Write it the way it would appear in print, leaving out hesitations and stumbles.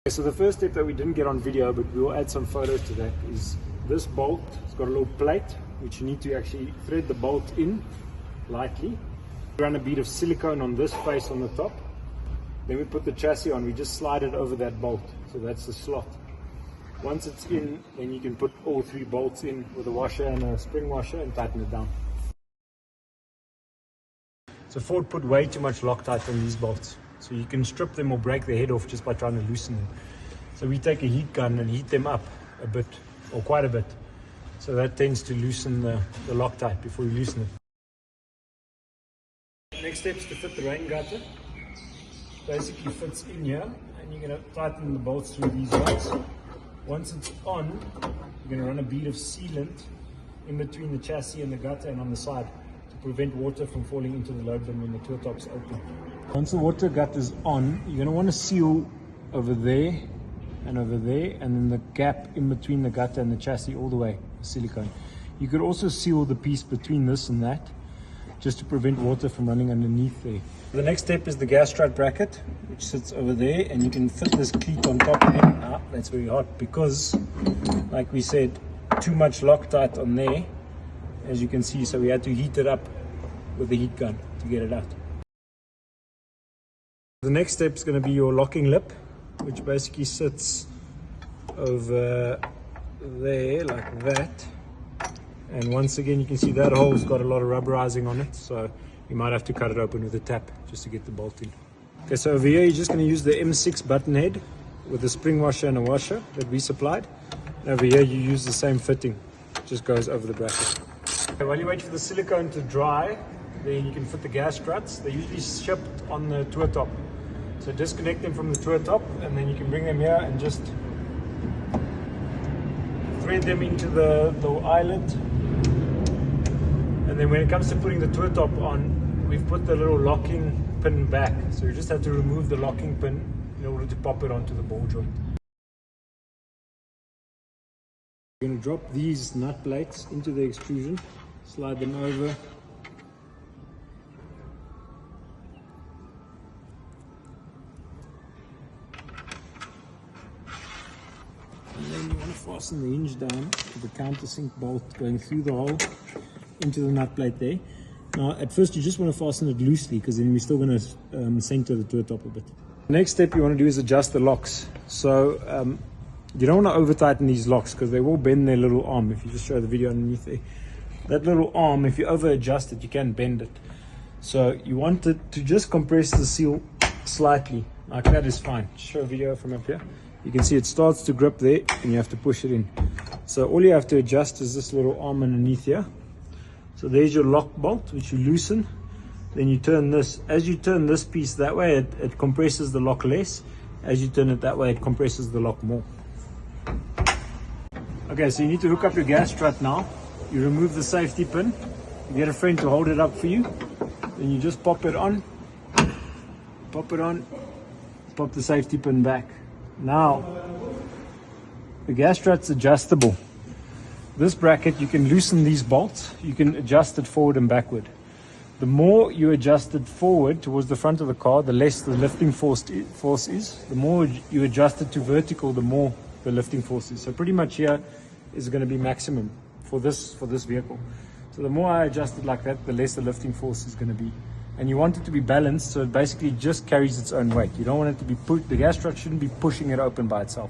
So the first step that we didn't get on video, but we'll add some photos to that, is this bolt. It's got a little plate which you need to actually thread the bolt in lightly. Run a bead of silicone on this face on the top. Then we put the chassis on. We just slide it over that bolt. So that's the slot. Once it's in, then you can put all three bolts in with a washer and a spring washer and tighten it down. So Ford put way too much Loctite on these bolts. So you can strip them or break the head off just by trying to loosen them. So we take a heat gun and heat them up a bit, or quite a bit. So that tends to loosen the Loctite before you loosen it. Next step is to fit the rain gutter. Basically fits in here, and you're going to tighten the bolts through these holes. Once it's on, you're going to run a bead of sealant in between the chassis and the gutter and on the side to prevent water from falling into the load bin when the tour top's open. Once the water gutter is on, you're going to want to seal over there, and then the gap in between the gutter and the chassis all the way with silicone. You could also seal the piece between this and that, just to prevent water from running underneath there. The next step is the gas strut bracket, which sits over there, and you can fit this cleat on top of it. Ah, that's very hot because, like we said, too much Loctite on there, as you can see, so we had to heat it up with the heat gun to get it out. The next step is going to be your locking lip, which basically sits over there like that. And once again, you can see that hole's got a lot of rubberizing on it, so you might have to cut it open with a tap just to get the bolt in. Okay, so over here you're just going to use the M6 button head with a spring washer and a washer that we supplied. And over here you use the same fitting, it just goes over the bracket. Okay, while you wait for the silicone to dry, then you can fit the gas struts. They're usually shipped on the tour top. So disconnect them from the tour top, and then you can bring them here and just thread them into the eyelet. And then when it comes to putting the tour top on, we've put the little locking pin back. So you just have to remove the locking pin in order to pop it onto the ball joint. We're going to drop these nut plates into the extrusion, slide them over. And then you want to fasten the hinge down with the countersink bolt going through the hole into the nut plate there. Now at first you just want to fasten it loosely, because then we're still going to center the tour top a bit. The next step you want to do is adjust the locks. So you don't want to over tighten these locks because they will bend their little arm. If you just show the video underneath there, that little arm, if you over adjust it, you can bend it. So you want it to just compress the seal slightly, like that is fine. Just show a video from up here. You can see it starts to grip there and you have to push it in. So all you have to adjust is this little arm underneath here. So there's your lock bolt, which you loosen. Then you turn this. As you turn this piece that way, it compresses the lock less. As you turn it that way, it compresses the lock more. Okay, so you need to hook up your gas strut now. You remove the safety pin. You get a friend to hold it up for you. Then you just pop it on. Pop it on. Pop the safety pin back. Now, the gas strut's adjustable. This bracket, you can loosen these bolts. You can adjust it forward and backward. The more you adjust it forward towards the front of the car, the less the lifting force is. The more you adjust it to vertical, the more the lifting force is. So pretty much here is going to be maximum for this vehicle. So the more I adjust it like that, the less the lifting force is going to be. And you want it to be balanced, so it basically just carries its own weight. You don't want it to be the gas strut shouldn't be pushing it open by itself.